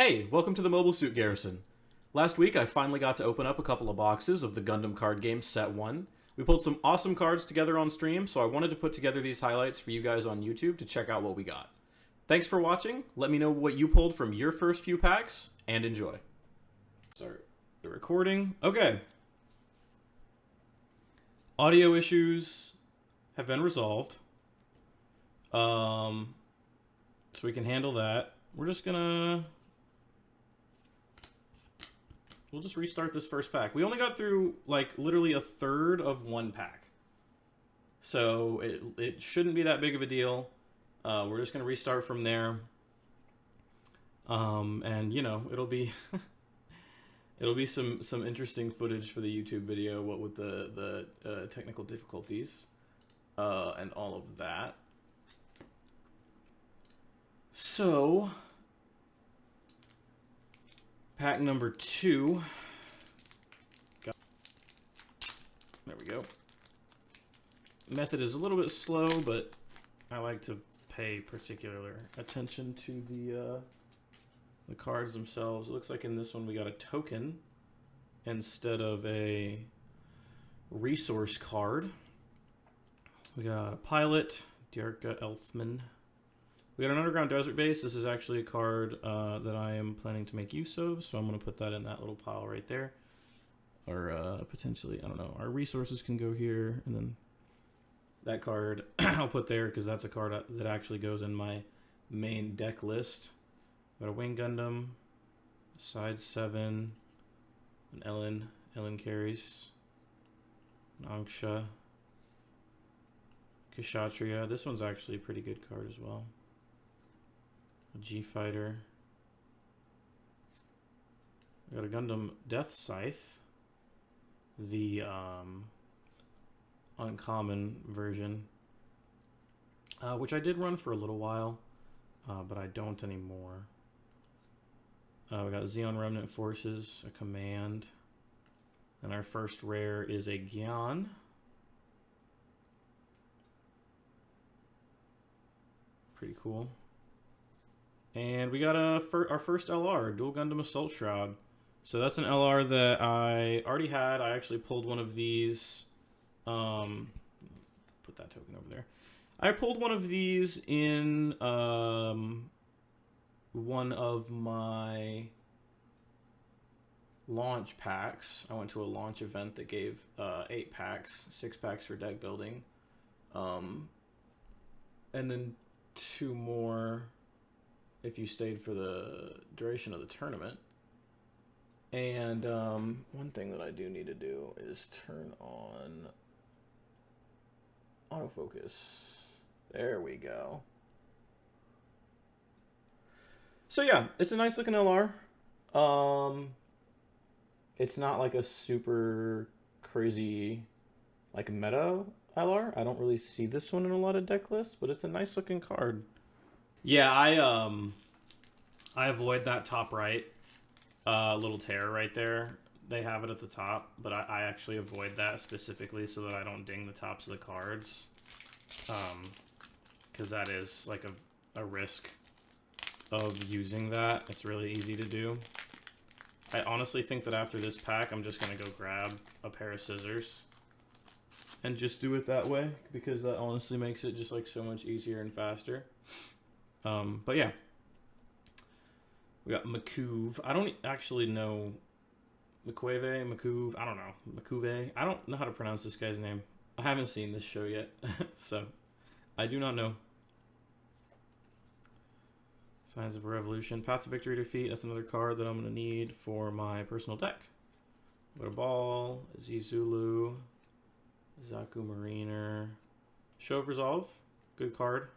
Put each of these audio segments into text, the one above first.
Hey, welcome to the Mobile Suit Garrison. Last week I finally got to open up a couple of boxes of the Gundam Card Game Set 1. We pulled some awesome cards together on stream, so I wanted to put together these highlights for you guys on YouTube to check out what we got. Thanks for watching, let me know what you pulled from your first few packs, and enjoy. Start the recording. Okay. Audio issues have been resolved. So we can handle that. We're just gonna... We'll just restart this first pack. We only got through, like, literally a third of one pack. So it shouldn't be that big of a deal. We're just going to restart from there. And, you know, it'll be... it'll be some interesting footage for the YouTube video, what with the technical difficulties and all of that. So... Pack number 2. There we go. Method is a little bit slow, but I like to pay particular attention to the cards themselves. It looks like in this one we got a token instead of a resource card. We got a pilot, Dierka Elfman. We got an underground desert base. This is actually a card that I am planning to make use of, so I'm going to put that in that little pile right there. Or potentially, I don't know, our resources can go here, and then that card I'll put there because that's a card that actually goes in my main deck list. Got a Wing Gundam, Side 7, an Ellen carries, an Anksha, Kshatriya. This one's actually a pretty good card as well. A G-Fighter. I got a Gundam Death Scythe, the uncommon version, which I did run for a little while, but I don't anymore. We got Zeon Remnant Forces, a Command, and our first rare is a Gyan. Pretty cool. And we got our first LR, Dual Gundam Assault Shroud. So that's an LR that I already had. I actually pulled one of these. Put that token over there. I pulled one of these in one of my launch packs. I went to a launch event that gave 8 packs, 6 packs for deck building. And then 2 more if you stayed for the duration of the tournament. And one thing that I do need to do is turn on autofocus. There we go. So yeah, it's a nice looking LR. It's not like a super crazy like meta LR. I don't really see this one in a lot of deck lists, but it's a nice looking card. Yeah, I avoid that top right little tear right there. They have it at the top, but I actually avoid that specifically so that I don't ding the tops of the cards, because that is like a risk of using that. It's really easy to do. I honestly think that after this pack, I'm just gonna go grab a pair of scissors and just do it that way, because that honestly makes it just like so much easier and faster. But yeah, we got Makuv. I don't actually know Makuv. I don't know. Makuve. I don't know how to pronounce this guy's name. I haven't seen this show yet, so I do not know. Signs of a Revolution. Path to Victory Defeat. That's another card that I'm going to need for my personal deck. Got a Ball, Zizulu, Zaku Mariner, Show of Resolve. Good card.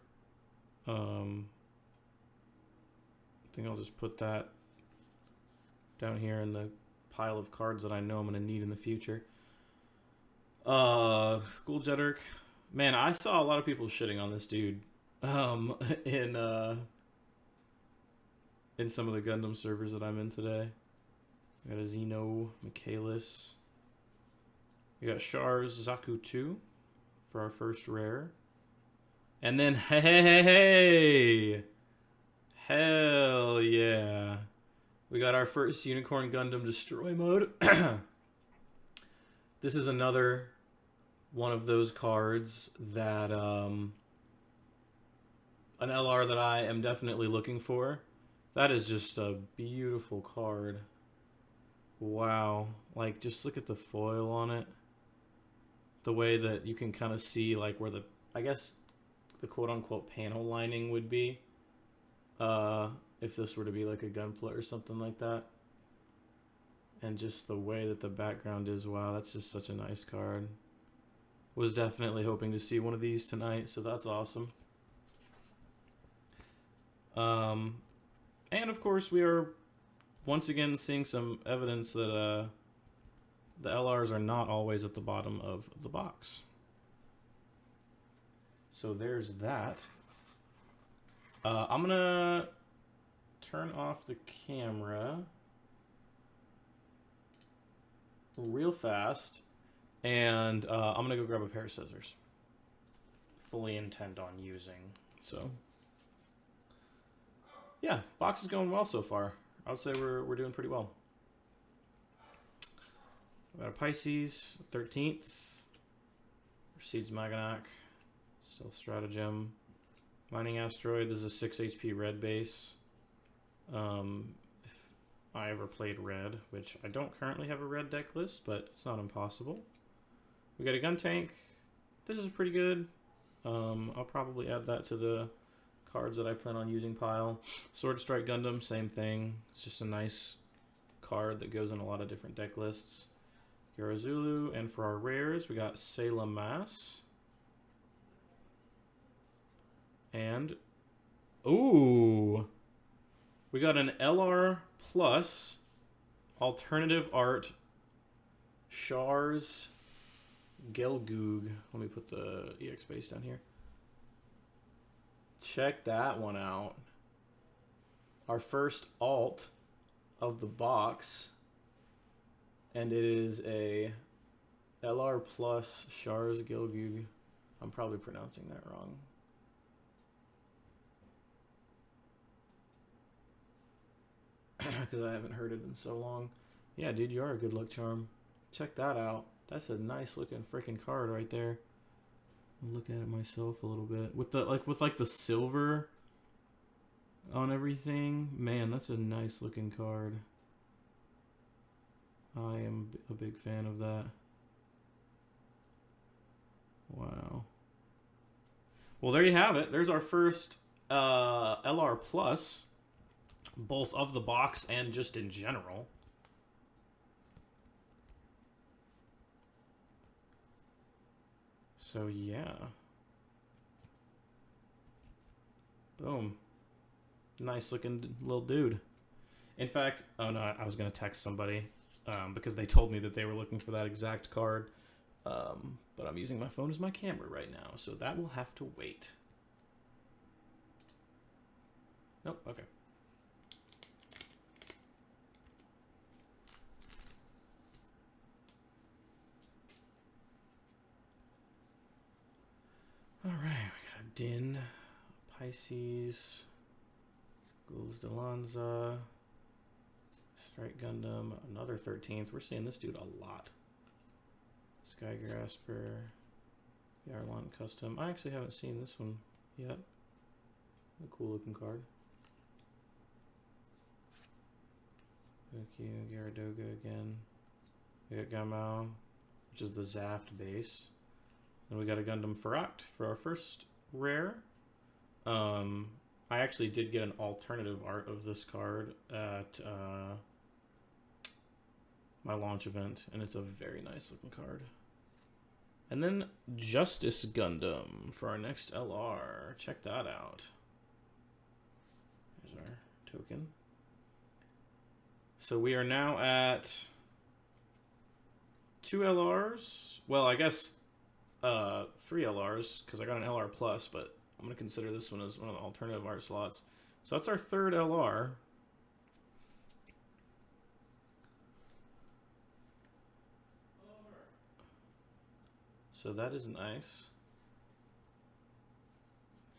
I think I'll just put that down here in the pile of cards that I know I'm going to need in the future. Ghoul Jedderick. Man, I saw a lot of people shitting on this dude in some of the Gundam servers that I'm in today. We got a Xeno, Michaelis. We got Char's Zaku 2 for our first rare. And then, hey! Hell yeah. We got our first Unicorn Gundam Destroy mode. This is another one of those cards that an LR that I am definitely looking for. That is just a beautiful card. Wow. Like, just look at the foil on it. The way that you can kind of see, like, where the, I guess, the quote-unquote panel lining would be. If this were to be like a gunpla or something like that. And just the way that the background is, wow, that's just such a nice card. Was definitely hoping to see one of these tonight, so that's awesome. And of course we are once again seeing some evidence that the LRs are not always at the bottom of the box. So there's that. I'm gonna turn off the camera real fast, and I'm gonna go grab a pair of scissors. Fully intend on using, so yeah, box is going well so far. I would say we're doing pretty well. We got a Pisces, 13th, Proceeds Maganac, Stealth Stratagem, Mining Asteroid. This is a 6 HP red base. If I ever played red, which I don't currently have a red deck list, but it's not impossible. We got a gun tank. This is pretty good. I'll probably add that to the cards that I plan on using pile. Sword Strike Gundam, same thing. It's just a nice card that goes in a lot of different deck lists. Yorizulu, and for our rares, we got Sailor Mass. And, ooh, we got an LR Plus alternative art Shars Gelgoog. Let me put the EX base down here. Check that one out. Our first alt of the box. And it is a LR Plus Shars Gelgoog. I'm probably pronouncing that wrong. Because I haven't heard it in so long. Yeah, dude, you are a good luck charm. Check that out. That's a nice looking freaking card right there. I'll look at it myself a little bit. With the silver on everything. Man, that's a nice looking card. I am a big fan of that. Wow. Well, there you have it. There's our first LR Plus. Both of the box and just in general. So yeah. Boom. Nice looking little dude. In fact, oh no, I was going to text somebody because they told me that they were looking for that exact card. But I'm using my phone as my camera right now, so that will have to wait. Nope, okay. Alright, we got a Din, Pisces, Ghouls de Lanza, Strike Gundam, another 13th. We're seeing this dude a lot. Sky Grasper, Yarlon Custom. I actually haven't seen this one yet. A cool looking card. Thank you, Gyaradoga again. We got Gamao, which is the Zaft base. And we got a Gundam Ferrat for our first rare. I actually did get an alternative art of this card at my launch event, and it's a very nice looking card. And then Justice Gundam for our next LR. Check that out. There's our token. So we are now at 2 LRs. Well, I guess 3 LRs, because I got an LR Plus, but I'm going to consider this one as one of the alternative art slots. So that's our 3rd LR. So that is nice.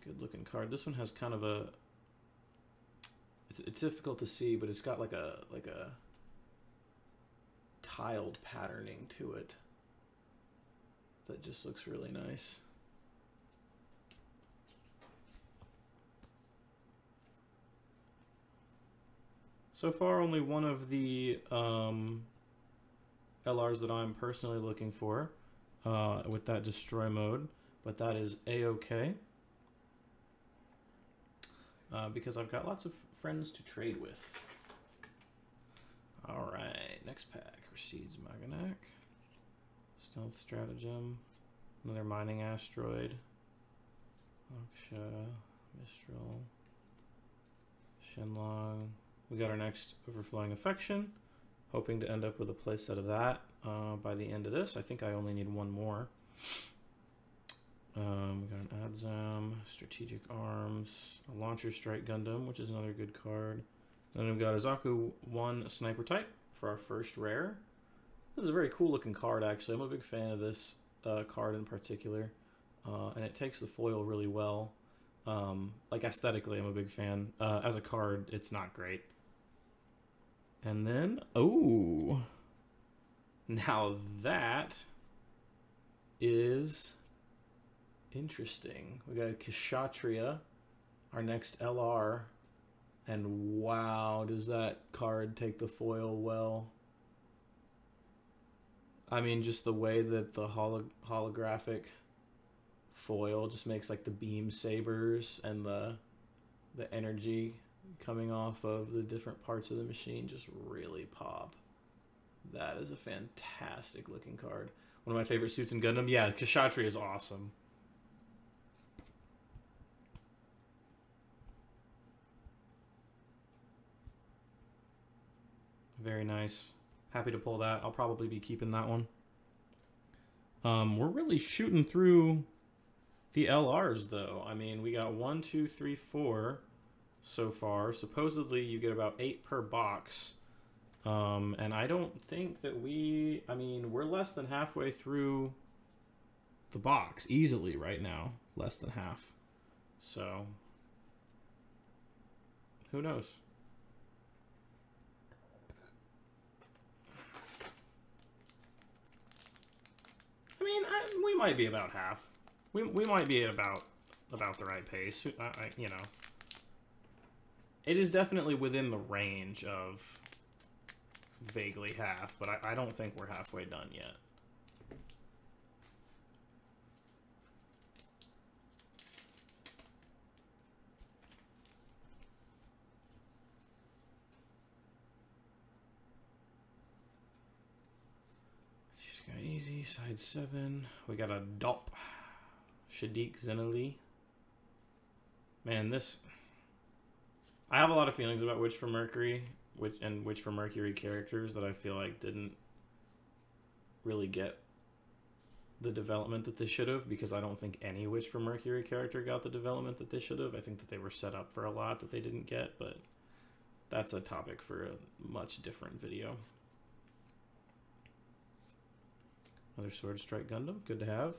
Good looking card. This one has kind of a it's difficult to see, but it's got like a tiled patterning to it that just looks really nice. So far, only one of the LRs that I'm personally looking for with that destroy mode, but that is A-okay. Because I've got lots of friends to trade with. Alright, next pack. Recedes Maganak. Stealth Stratagem. Another Mining Asteroid. Moksha. Mistral. Shenlong. We got our next Overflowing Affection. Hoping to end up with a playset of that by the end of this. I think I only need one more. We got an Adzam, Strategic Arms, a Launcher Strike Gundam, which is another good card. Then we've got a Zaku 1 Sniper Type for our first rare. This is a very cool looking card, actually. I'm a big fan of this card in particular. And it takes the foil really well. Like aesthetically, I'm a big fan. As a card, it's not great. And then, oh, now that is interesting. We got Kshatriya, our next LR, and wow, does that card take the foil well. I mean, just the way that the holographic foil just makes like the beam sabers and the energy coming off of the different parts of the machine just really pop. That is a fantastic looking card. One of my favorite suits in Gundam. Yeah, Kshatriya is awesome. Very nice. Happy to pull that. I'll probably be keeping that one. We're really shooting through the LRs, though. I mean, we got 1, 2, 3, 4 so far. Supposedly, you get about 8 per box. And I don't think that I mean, we're less than halfway through the box easily right now. Less than half. So, who knows? I mean, we might be about half. We might be at about the right pace. You know, it is definitely within the range of vaguely half, but I don't think we're halfway done yet. Easy, side 7. We got a Dop. Shadiq Zenali. Man, this... I have a lot of feelings about Witch from Mercury and Witch from Mercury characters that I feel like didn't really get the development that they should have, because I don't think any Witch from Mercury character got the development that they should have. I think that they were set up for a lot that they didn't get, but that's a topic for a much different video. Another Sword Strike Gundam, good to have.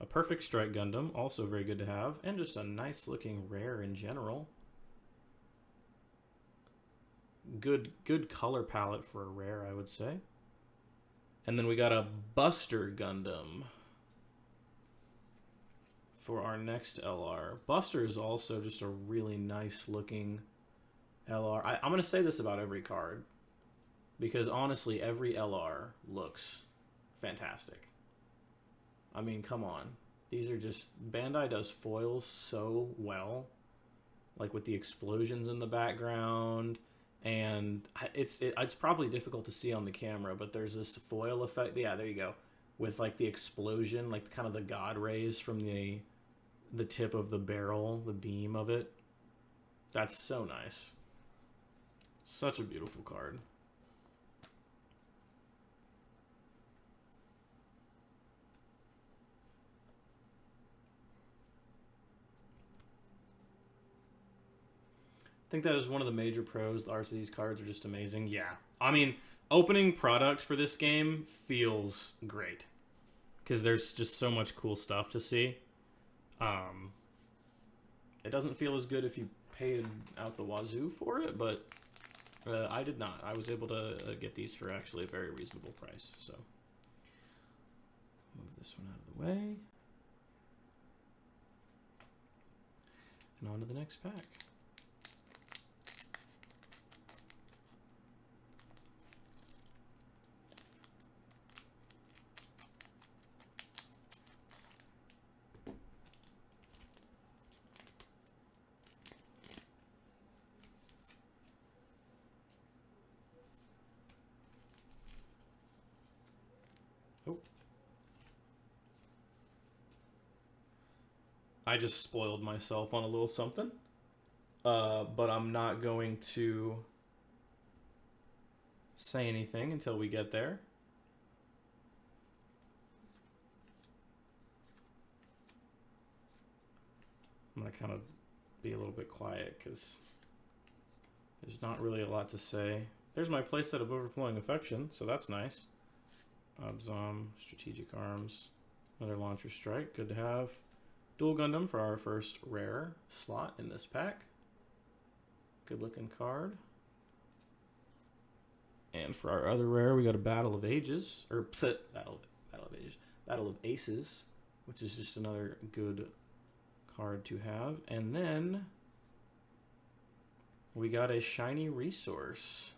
A Perfect Strike Gundam, also very good to have. And just a nice looking rare in general. Good color palette for a rare, I would say. And then we got a Buster Gundam for our next LR. Buster is also just a really nice looking LR. I'm going to say this about every card, because honestly, every LR looks fantastic. I mean, come on. These are just... Bandai does foils so well. Like with the explosions in the background. And it's probably difficult to see on the camera, but there's this foil effect. Yeah, there you go. With like the explosion, like kind of the god rays from the tip of the barrel, the beam of it. That's so nice. Such a beautiful card. I think that is one of the major pros. The arts of these cards are just amazing. Yeah. I mean, opening product for this game feels great, because there's just so much cool stuff to see. It doesn't feel as good if you paid out the wazoo for it, but I did not. I was able to get these for actually a very reasonable price. So move this one out of the way. And on to the next pack. I just spoiled myself on a little something, but I'm not going to say anything until we get there. I'm going to kind of be a little bit quiet because there's not really a lot to say. There's my playset of Overflowing Affection, so that's nice. Abzom, Strategic Arms, another Launcher Strike, good to have. Dual Gundam for our first rare slot in this pack. Good looking card. And for our other rare, we got a Battle of Ages, or Battle of Aces, which is just another good card to have. And then we got a Shiny Resource.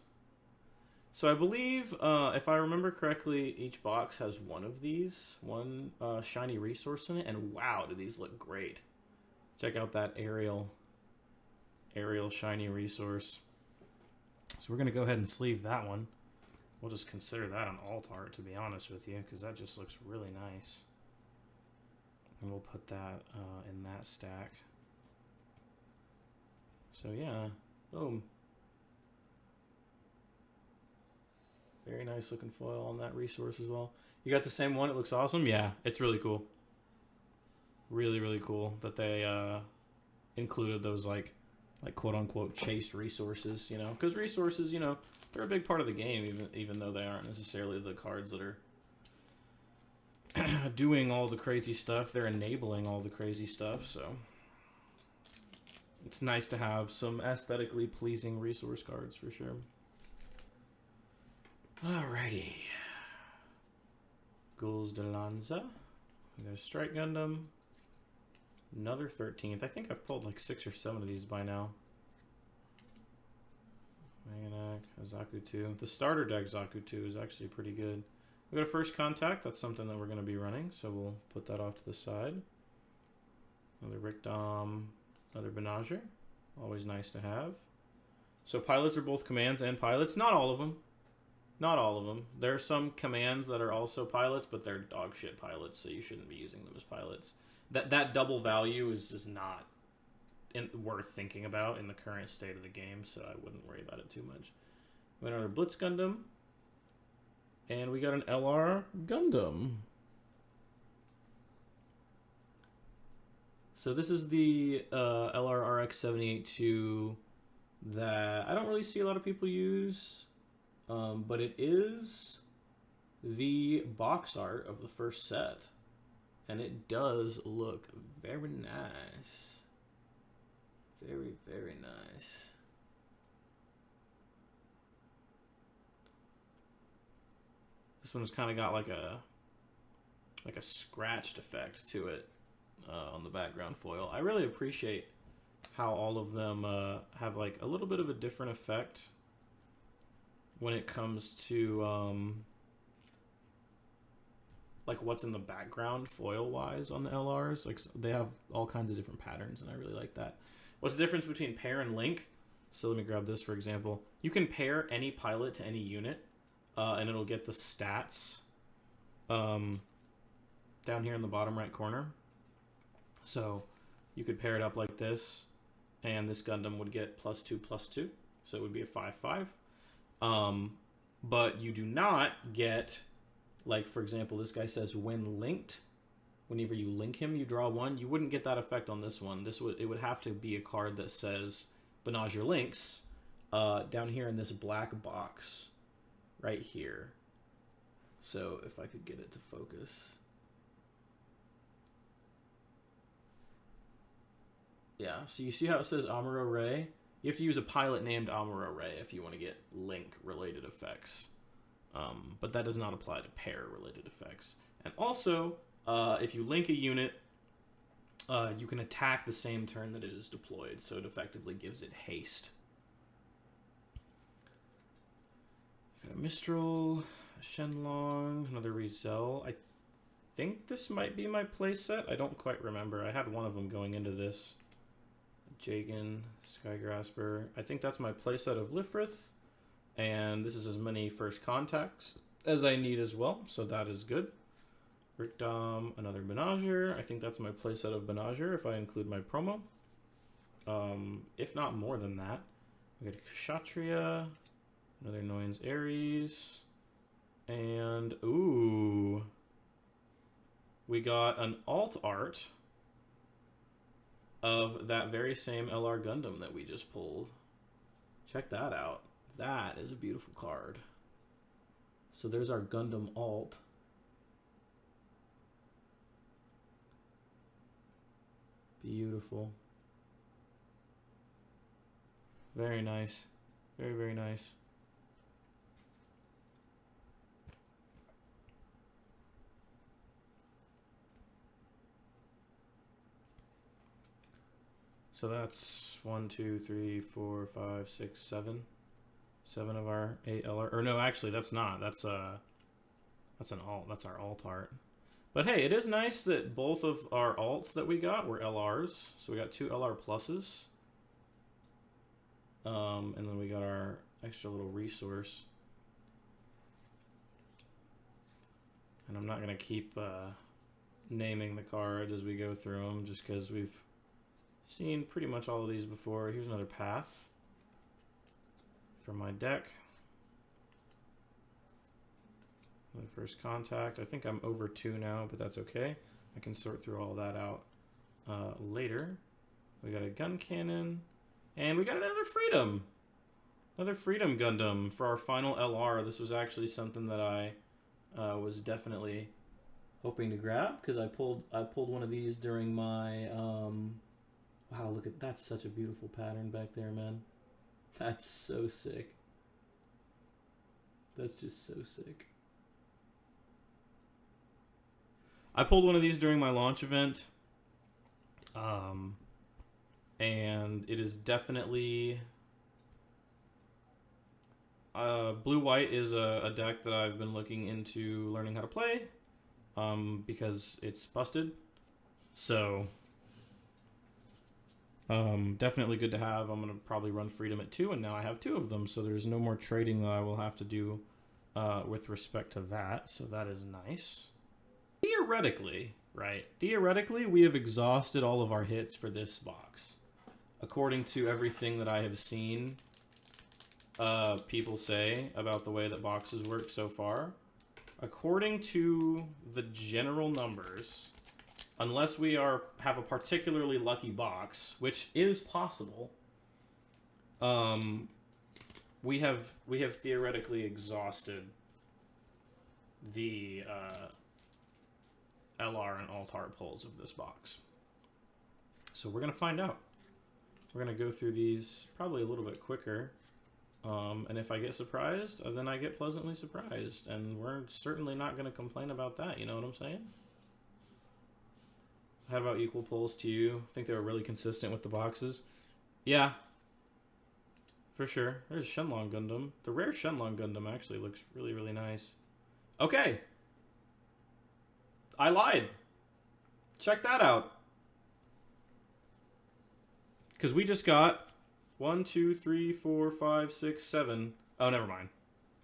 So I believe, if I remember correctly, each box has one of these, one shiny resource in it, and wow, do these look great. Check out that aerial shiny resource. So we're going to go ahead and sleeve that one. We'll just consider that an alt art, to be honest with you, because that just looks really nice. And we'll put that in that stack. So yeah, boom. Very nice looking foil on that resource as well. You got the same one? It looks awesome? Yeah, it's really cool. Really, really cool that they included those like quote unquote chased resources, you know, because resources, you know, they're a big part of the game, even though they aren't necessarily the cards that are doing all the crazy stuff. They're enabling all the crazy stuff, so it's nice to have some aesthetically pleasing resource cards for sure. Alrighty. Ghouls de Lanza. We got a Strike Gundam. Another 13th. I think I've pulled like 6 or 7 of these by now. Maganak, Zaku 2. The starter deck Zaku 2 is actually pretty good. We got a First Contact. That's something that we're going to be running, so we'll put that off to the side. Another Rickdom, another Benager. Always nice to have. So pilots are both commands and pilots. Not all of them. Not all of them. There are some commands that are also pilots, but they're dog shit pilots, so you shouldn't be using them as pilots. That double value is just not worth thinking about in the current state of the game, so I wouldn't worry about it too much. We got another Blitz Gundam, and we got an LR Gundam. So this is the LR RX-782 that I don't really see a lot of people use. But it is the box art of the first set, and it does look very nice. Very, very nice. This one's kind of got like a scratched effect to it on the background foil. I really appreciate how all of them have like a little bit of a different effect when it comes to like what's in the background foil wise on the LRs. Like they have all kinds of different patterns, and I really like that. What's the difference between pair and link? So let me grab this for example. You can pair any pilot to any unit, and it'll get the stats down here in the bottom right corner. So you could pair it up like this, and this Gundam would get +2/+2, so it would be a 5/5. But you do not get, like, for example, this guy says when linked. Whenever you link him, you draw 1. You wouldn't get that effect on this one. It would have to be a card that says Benager links down here in this black box right here. So if I could get it to focus. Yeah, so you see how it says Amuro Ray? You have to use a pilot named Amuro Ray if you want to get link-related effects. But that does not apply to pair-related effects. And also, if you link a unit, you can attack the same turn that it is deployed, so it effectively gives it haste. Mistral, Shenlong, another Rizel. I think this might be my playset. I don't quite remember. I had one of them going into this. Jagan, Skygrasper. I think that's my playset of Lifrith. And this is as many first contacts as I need as well, so that is good. Rickdom, another Benager. I think that's my playset of Benager if I include my promo. If not more than that. We got Kshatriya, another Noyens Ares, and ooh, we got an alt art of that very same LR Gundam that we just pulled. Check that out. That is a beautiful card. So there's our Gundam alt. Beautiful. Very nice. Very, very nice. So that's 1, 2, 3, 4, 5, 6, 7. 7 of our 8 LR. Or no, actually, that's not. That's an alt. That's our alt art. But hey, it is nice that both of our alts that we got were LRs. So we got 2 LR pluses. And then we got our extra little resource. And I'm not going to keep naming the cards as we go through them, just because we've seen pretty much all of these before. Here's another path from my deck. My first contact. I think I'm over 2 now, but that's okay. I can sort through all that out later. We got a gun cannon, and we got another Freedom. Another Freedom Gundam for our final LR. This was actually something that I was definitely hoping to grab, because I pulled one of these during my wow, look at that's such a beautiful pattern back there, man. That's so sick. That's just so sick. I pulled one of these during my launch event. And it is definitely blue-white is a deck that I've been looking into learning how to play, because it's busted. So definitely good to have. I'm going to probably run Freedom at 2, and now I have 2 of them, so there's no more trading that I will have to do with respect to that, so that is nice. Theoretically, right? Theoretically, we have exhausted all of our hits for this box. According to everything that I have seen people say about the way that boxes work so far, according to the general numbers, unless we have a particularly lucky box, which is possible, we have theoretically exhausted the LR and alt art pulls of this box. So we're gonna find out. We're gonna go through these probably a little bit quicker, and if I get surprised, then I get pleasantly surprised, and we're certainly not gonna complain about that. You know what I'm saying? How about equal pulls to you? I think they were really consistent with the boxes. Yeah, for sure. There's Shenlong Gundam. The rare Shenlong Gundam actually looks really, really nice. Okay. I lied. Check that out. Because we just got 1, 2, 3, 4, 5, 6, 7. Oh, never mind.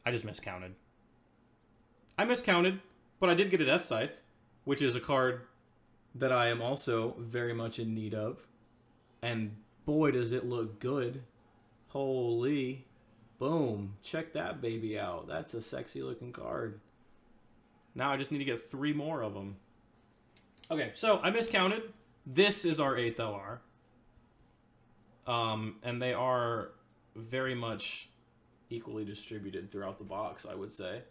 I just miscounted. I miscounted, but I did get a Death Scythe, which is a card that I am also very much in need of. And boy, does it look good. Holy. Boom. Check that baby out. That's a sexy looking card. Now I just need to get 3 more of them. Okay, so I miscounted. This is our 8th LR. And they are very much equally distributed throughout the box, I would say.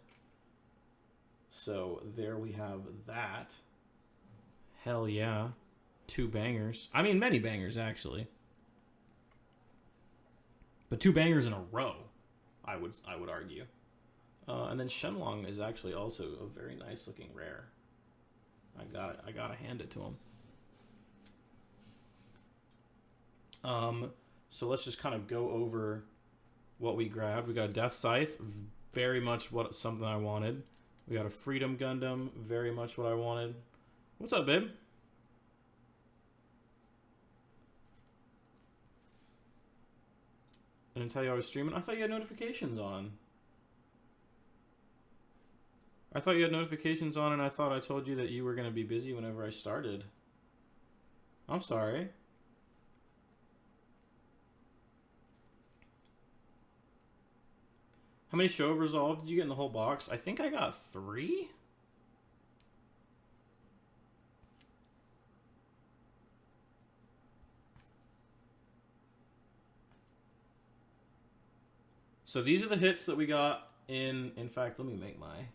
So there we have that. Hell yeah. 2 bangers. I mean, many bangers, actually. But 2 bangers in a row, I would argue. And then Shenlong is actually also a very nice looking rare. I gotta hand it to him. So let's just kind of go over what we grabbed. We got a Death Scythe, very much something I wanted. We got a Freedom Gundam, very much what I wanted. What's up, babe? I didn't tell you I was streaming. I thought you had notifications on. I thought you had notifications on, and I thought I told you that you were going to be busy whenever I started. I'm sorry. How many show resolve did you get in the whole box? I think I got 3. So these are the hits that we got in fact, let me make my...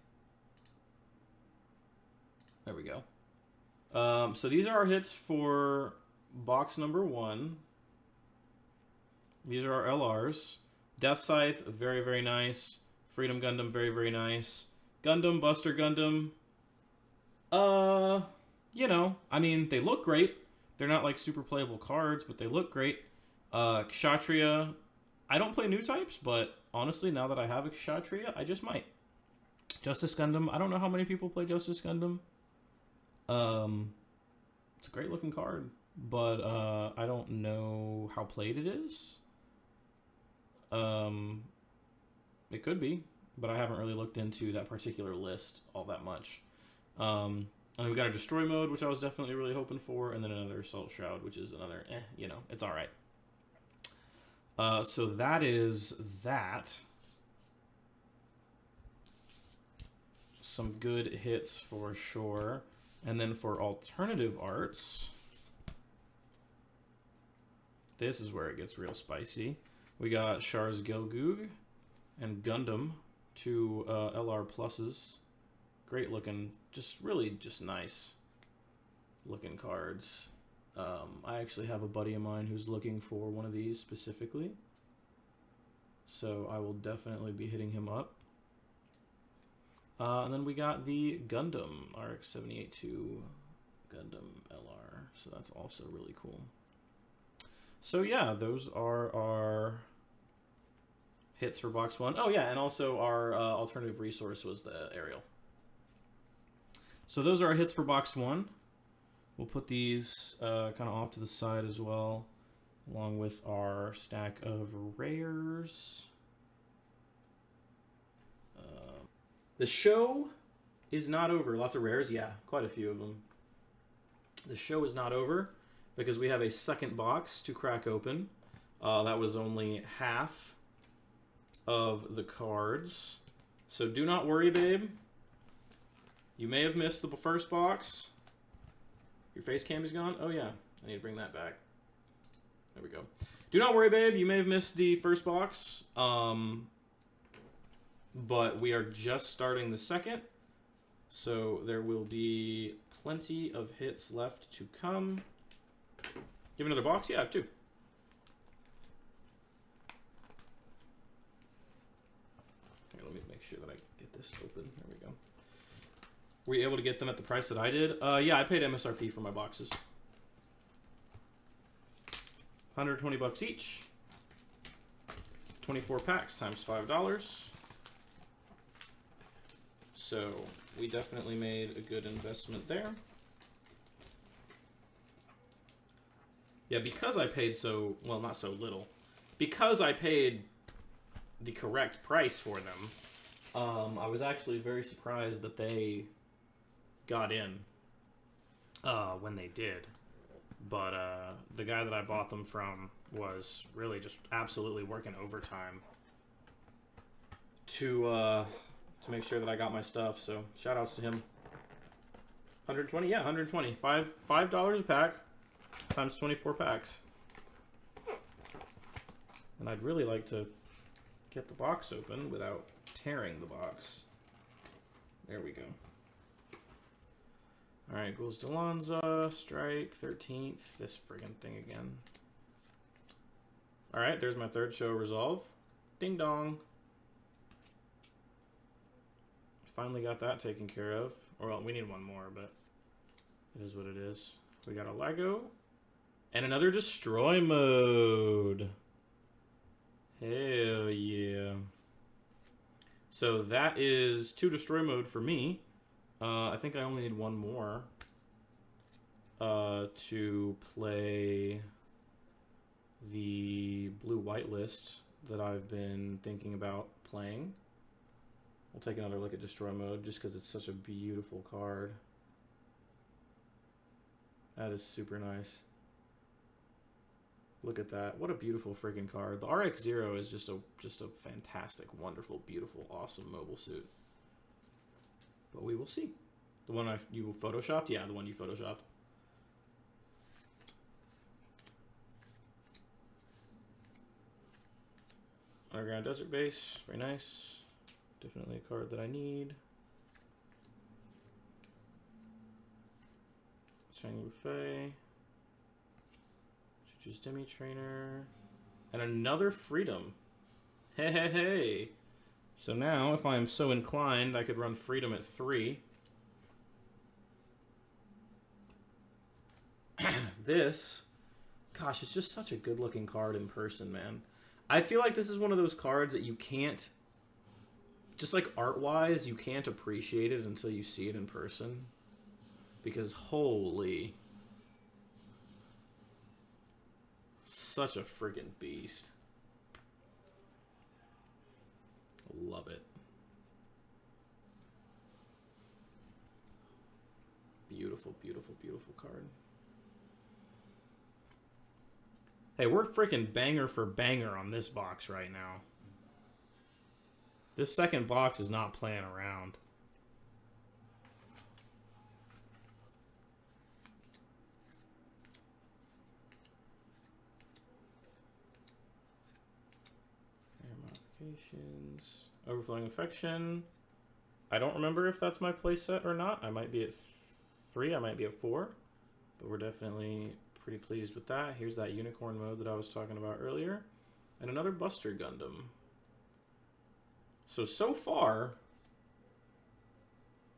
There we go. So these are our hits for box number 1. These are our LRs. Death Scythe, very, very nice. Freedom Gundam, very, very nice. Gundam, Buster Gundam. You know, I mean, they look great. They're not like super playable cards, but they look great. Kshatriya. I don't play new types, but honestly, now that I have a Kshatriya, I just might. Justice Gundam. I don't know how many people play Justice Gundam. It's a great looking card, but I don't know how played it is. It could be, but I haven't really looked into that particular list all that much. And we got a Destroy mode, which I was definitely really hoping for, and then another Assault Shroud, which is another, you know, it's all right. So that is that. Some good hits for sure. And then for alternative arts, this is where it gets real spicy. We got Char's Gilgug and Gundam, 2 LR pluses. Great looking, just really just nice looking cards. I actually have a buddy of mine who's looking for one of these specifically, so I will definitely be hitting him up. And then we got the Gundam RX-78-2 Gundam LR, so that's also really cool. So yeah, those are our hits for box 1. Oh yeah, and also our alternative resource was the aerial. So those are our hits for box 1. We'll put these kind of off to the side as well, along with our stack of rares. The show is not over. Lots of rares, yeah, quite a few of them. The show is not over because we have a second box to crack open. That was only half of the cards. So do not worry, babe. You may have missed the first box. Your face cam is gone? Oh, yeah. I need to bring that back. There we go. Do not worry, babe. You may have missed the first box. But we are just starting the second. So there will be plenty of hits left to come. Give another box? Yeah, I have 2. Okay, let me make sure that I get this open. There we go. Were you able to get them at the price that I did? Yeah, I paid MSRP for my boxes. 120 bucks each. 24 packs times $5. So we definitely made a good investment there. Yeah, because I paid so, well, not so little. Because I paid the correct price for them, I was actually very surprised that they got in when they did. But the guy that I bought them from was really just absolutely working overtime to make sure that I got my stuff. So shout outs to him. 120, yeah, 120. $5 a pack times 24 packs. And I'd really like to get the box open without tearing the box. There we go. Alright, goes Delanza, strike, 13th, this friggin' thing again. Alright, there's my third show resolve. Ding dong. Finally got that taken care of. Or, well, we need one more, but it is what it is. We got a Lego. And another destroy mode. Hell yeah. So that is 2 destroy mode for me. I think I only need one more to play the blue-white list that I've been thinking about playing. We'll take another look at destroy mode just because it's such a beautiful card. That is super nice. Look at that. What a beautiful freaking card. The RX-0 is just a fantastic, wonderful, beautiful, awesome mobile suit. But we will see. The one you photoshopped? Yeah, the one you photoshopped. Underground Desert Base. Very nice. Definitely a card that I need. Shining Buffet. Chuchu's Demi Trainer. And another Freedom. Hey, hey, hey. So now, if I am so inclined, I could run Freedom at 3. This, gosh, it's just such a good-looking card in person, man. I feel like this is one of those cards that you can't, just like art-wise, you can't appreciate it until you see it in person. Because holy, such a friggin' beast. Love it. Beautiful, beautiful, beautiful card. Hey, we're freaking banger for banger on this box right now. This second box is not playing around. Modifications. Overflowing Affection. I don't remember if that's my playset or not. I might be at 3, I might be at 4. But we're definitely pretty pleased with that. Here's that unicorn mode that I was talking about earlier. And another Buster Gundam. So far,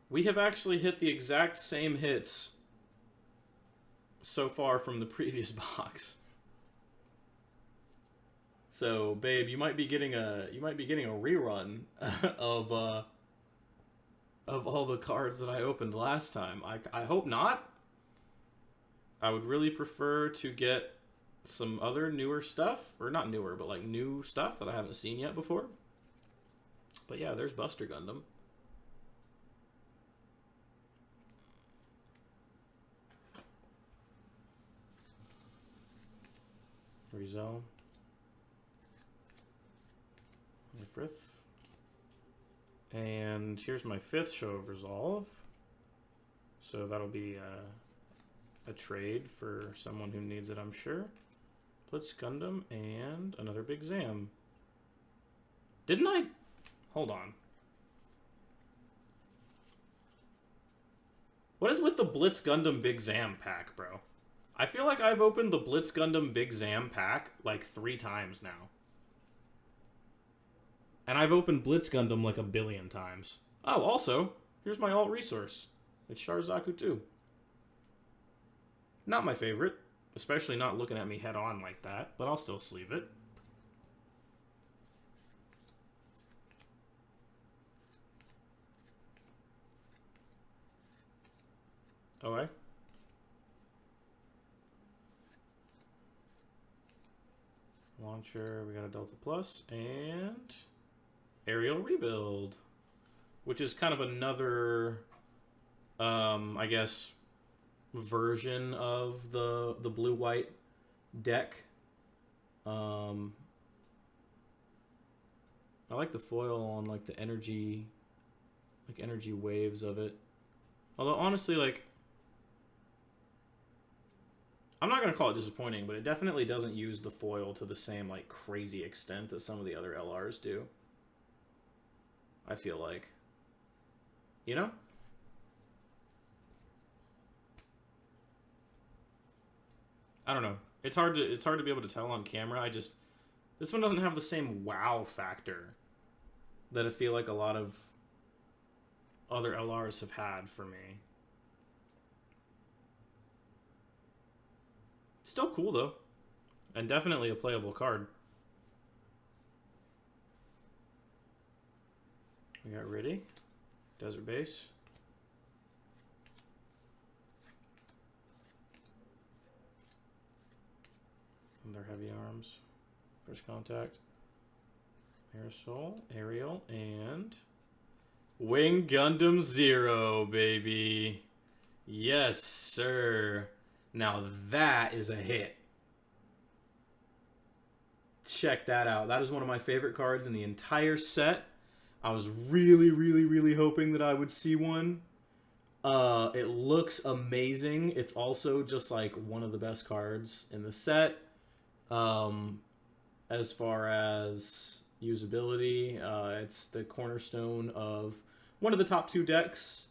we have actually hit the exact same hits so far from the previous box. So, babe, you might be getting a rerun of all the cards that I opened last time. I hope not. I would really prefer to get some other newer stuff, or not newer, but like new stuff that I haven't seen yet before. But yeah, there's Buster Gundam. Rizzo. Frith. And here's my 5th show of Resolve. So that'll be a trade for someone who needs it, I'm sure. Blitz Gundam and another Big Zam. Didn't I? Hold on. What is with the Blitz Gundam Big Zam pack, bro? I feel like I've opened the Blitz Gundam Big Zam pack like 3 times now. And I've opened Blitz Gundam like 1 billion times. Oh, also, here's my alt resource. It's Sharzaku 2. Not my favorite, especially not looking at me head on like that, but I'll still sleeve it. Okay. Launcher, we got a Delta Plus, and Aerial Rebuild, which is kind of another, I guess, version of the blue-white deck. I like the foil on like the energy waves of it. Although honestly, like, I'm not gonna call it disappointing, but it definitely doesn't use the foil to the same like crazy extent that some of the other LRs do. I feel like, you know. I don't know. It's hard to be able to tell on camera. This one doesn't have the same wow factor that I feel like a lot of other LRs have had for me. Still cool though, and definitely a playable card. We got Riddy, Desert Base. And their heavy arms. First contact. Aerosol, Aerial, and Wing Gundam Zero, baby. Yes, sir. Now that is a hit. Check that out. That is one of my favorite cards in the entire set. I was really, really, really hoping that I would see one. It looks amazing. It's also just like one of the best cards in the set. As far as usability, it's the cornerstone of one of the top 2 decks,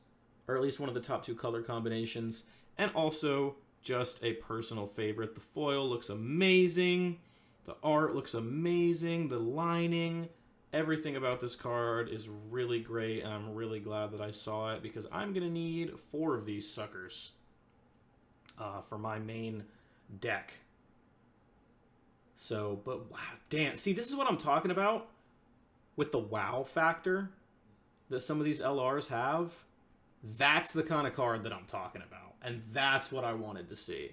or at least one of the top 2 color combinations, and also just a personal favorite. The foil looks amazing. The art looks amazing. The lining, everything about this card is really great, and I'm really glad that I saw it because I'm going to need 4 of these suckers for my main deck. So, but wow, damn. See, this is what I'm talking about with the wow factor that some of these LRs have. That's the kind of card that I'm talking about. And that's what I wanted to see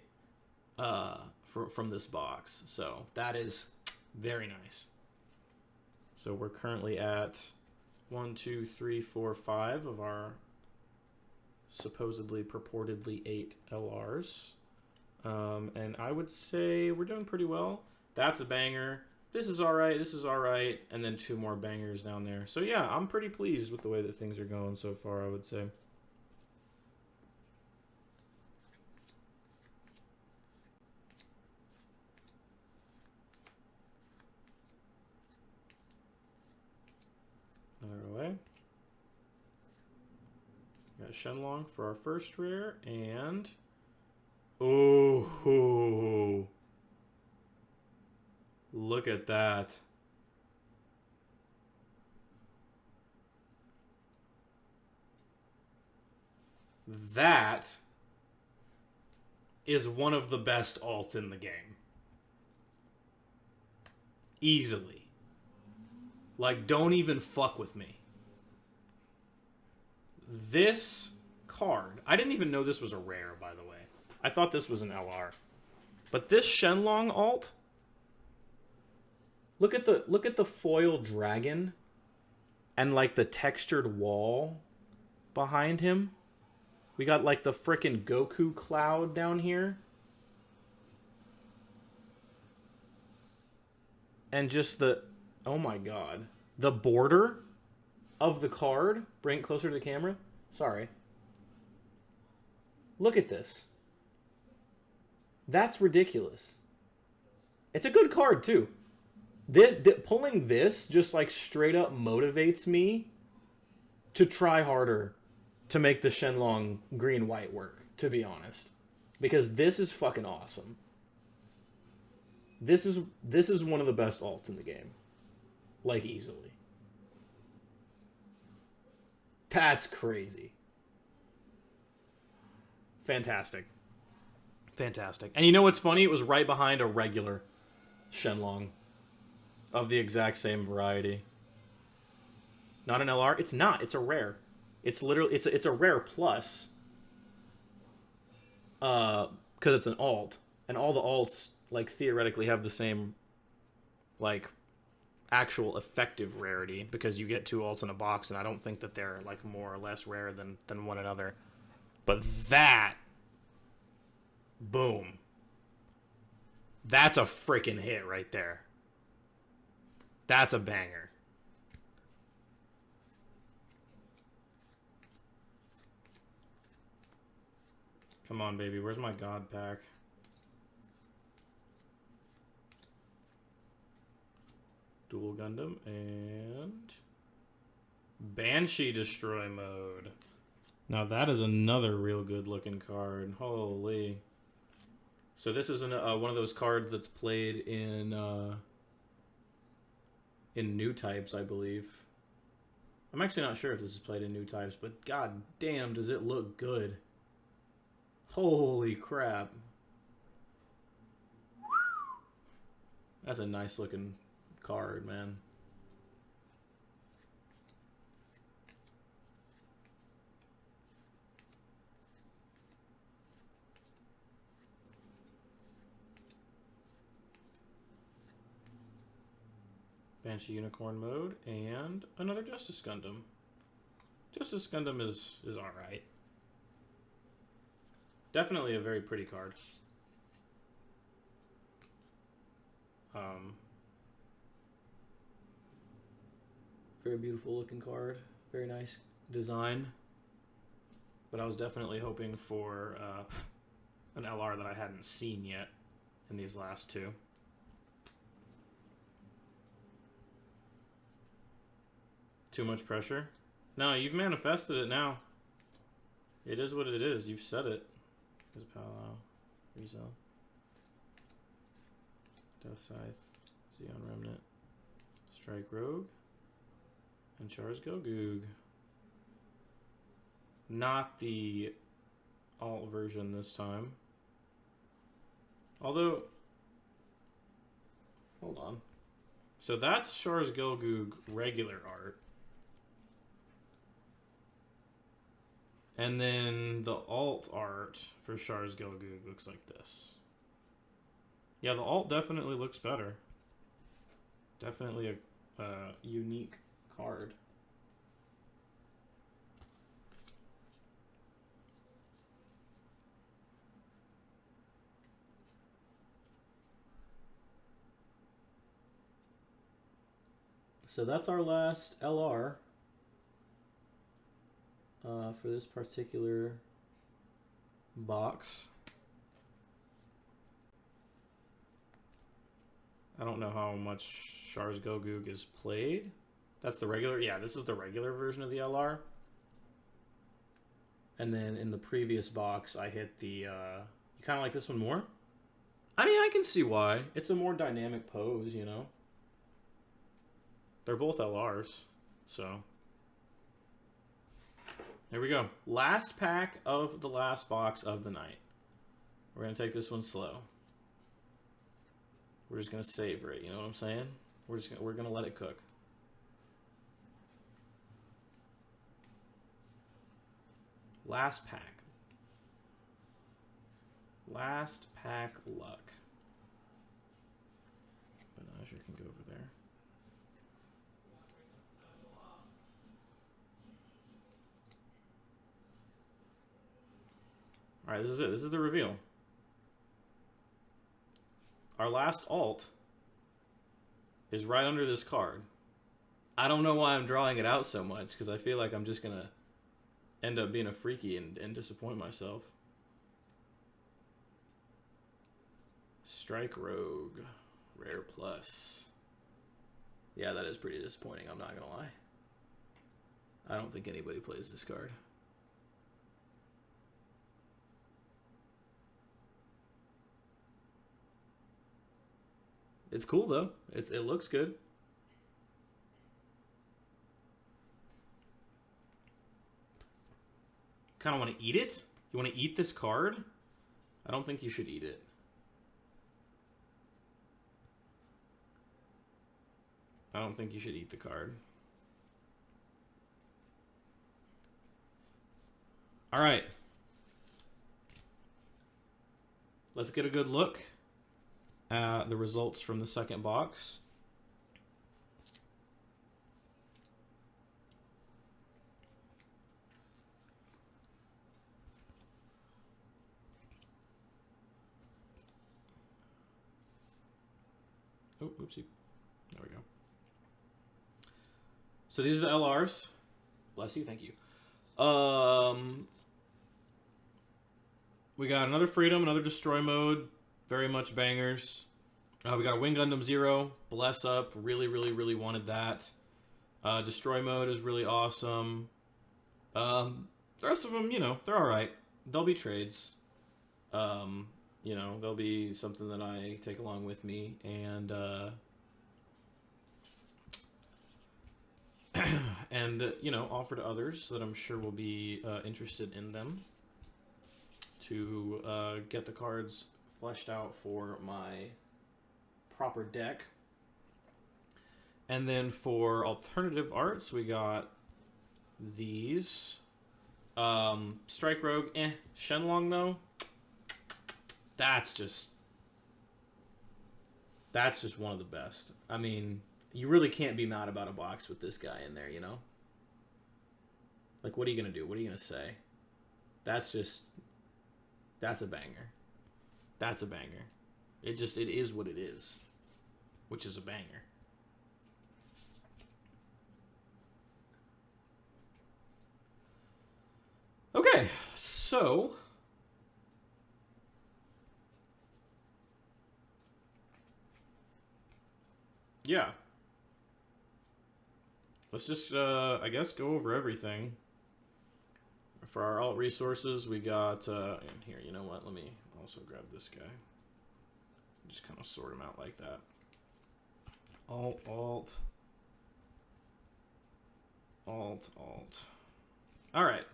from this box. So, that is very nice. So, we're currently at 1, 2, 3, 4, 5 of our supposedly, purportedly 8 LRs. And I would say we're doing pretty well. That's a banger. This is alright. This is alright. And then 2 more bangers down there. So yeah, I'm pretty pleased with the way that things are going so far, I would say. Another way. Got Shenlong for our first rare. And... oh, look at that. That is one of the best alts in the game. Easily. Like, don't even fuck with me. This card... I didn't even know this was a rare, by the way. I thought this was an LR. But this Shenlong alt... Look at the foil dragon and like the textured wall behind him. We got like the frickin' Goku cloud down here. And just the, oh my god. The border of the card. Bring it closer to the camera. Sorry. Look at this. That's ridiculous. It's a good card too. Pulling this just like straight up motivates me to try harder to make the Shenlong green-white work, to be honest. Because this is fucking awesome. This is one of the best alts in the game. Like, easily. That's crazy. Fantastic. Fantastic. And you know what's funny? It was right behind a regular Shenlong. Of the exact same variety. Not an LR? It's not. It's a rare. It's literally... It's a rare plus. Because it's an alt. And all the alts, like, theoretically have the same, like, actual effective rarity. Because you get 2 alts in a box, and I don't think that they're, like, more or less rare than one another. But that... boom. That's a freaking hit right there. That's a banger. Come on, baby. Where's my God pack? Dual Gundam and Banshee Destroy Mode. Now that is another real good looking card. Holy. So this is one of those cards that's played in Newtypes, I believe. I'm actually not sure if this is played in Newtypes, but god damn, does it look good. Holy crap. That's a nice looking card, man. Banshee Unicorn mode and another Justice Gundam. Justice Gundam is alright. Definitely a very pretty card. Very beautiful looking card. Very nice design. But I was definitely hoping for an LR that I hadn't seen yet in these last two. Too much pressure? No, you've manifested it now. It is what it is. You've said it. There's Palau, Rizal, Death Scythe, Xeon Remnant, Strike Rogue, and Char's Gogoog. Not the alt version this time. Although, hold on. So that's Char's Gogoog regular art. And then the alt art for Char's Gogoog looks like this. Yeah, the alt definitely looks better. Definitely a unique card. So that's our last LR. For this particular box. I don't know how much Char's Gogoog is played. That's the regular. Yeah, this is the regular version of the LR. And then in the previous box, I hit the... you kind of like this one more? I mean, I can see why. It's a more dynamic pose, you know? They're both LRs, so... Here we go. Last pack of the last box of the night. We're going to take this one slow. We're just going to savor it, you know what I'm saying? We're going to let it cook. Last pack. Last pack luck. Banajir can go over there. Alright, this is it. This is the reveal. Our last alt is right under this card. I don't know why I'm drawing it out so much, because I feel like I'm just going to end up being a freaky and disappoint myself. Strike Rogue. Rare Plus. Yeah, that is pretty disappointing, I'm not going to lie. I don't think anybody plays this card. It's cool though. It looks good. Kind of want to eat it? You want to eat this card? I don't think you should eat it. I don't think you should eat the card. All right. Let's get a good look at the results from the second box. Oh, oopsie. There we go. So these are the LRs. Bless you, thank you. We got another Freedom, another Destroy Mode. Very much bangers. We got a Wing Gundam Zero. Bless up. Really, really, really wanted that. Destroy Mode is really awesome. The rest of them, you know, they're alright. They'll be trades. you know, they'll be something that I take along with me, and and you know, offer to others that I'm sure will be interested in them, to get the cards fleshed out for my proper deck. And then for alternative arts, we got these. Strike Rogue, Shenlong though, that's just one of the best. I mean, you really can't be mad about a box with this guy in there, you know? Like, what are you gonna do? What are you gonna say? That's a banger. That's a banger. It is what it is, which is a banger. Okay, so yeah, let's just I guess go over everything. For our alt resources, we got in here. You know what? Let me also grab this guy. Just kind of sort them out like that. Alt. All right.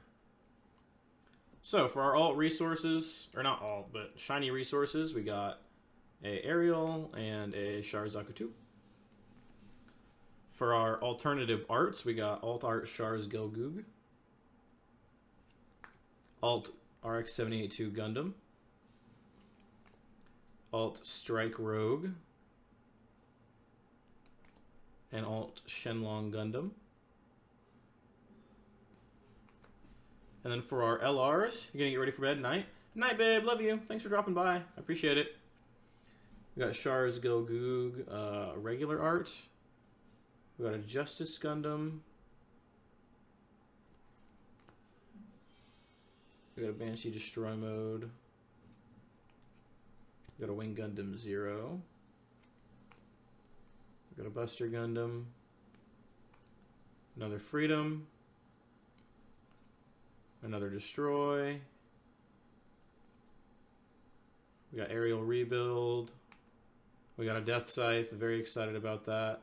So for our alt resources, or not alt, but shiny resources, we got a Ariel and a Shar-Zakutu. For our alternative arts, we got alt art Shar's Gelgoog, alt RX-782 Gundam, alt Strike Rogue, and alt Shenlong Gundam. And then for our LRs, you're gonna get ready for bed. Night, babe. Love you. Thanks for dropping by. I appreciate it. We got Shar's Gelgoog, regular art. We got a Justice Gundam. We got a Banshee Destroy Mode. We got a Wing Gundam 0. We got a Buster Gundam. Another Freedom. Another Destroy. We got Aerial Rebuild. We got a Death Scythe. Very excited about that.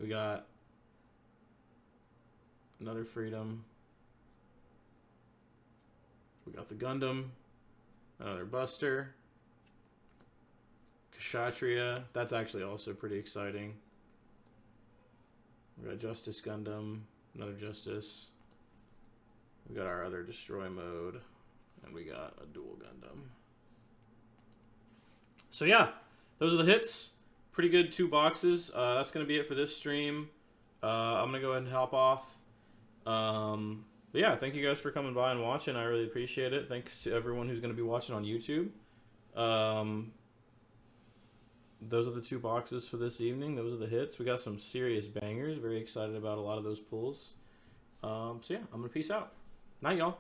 We got another Freedom. We got the Gundam. Another Buster. Kshatriya. That's actually also pretty exciting. We got Justice Gundam. Another Justice. We got our other Destroy Mode. And we got a Dual Gundam. So yeah, those are the hits. Pretty good 2 boxes. That's going to be it for this stream. I'm going to go ahead and hop off. But yeah, thank you guys for coming by and watching. I really appreciate it. Thanks to everyone who's going to be watching on YouTube. Those are the 2 boxes for this evening. Those are the hits. We got some serious bangers. Very excited about a lot of those pulls. So yeah, I'm going to peace out. Night, y'all.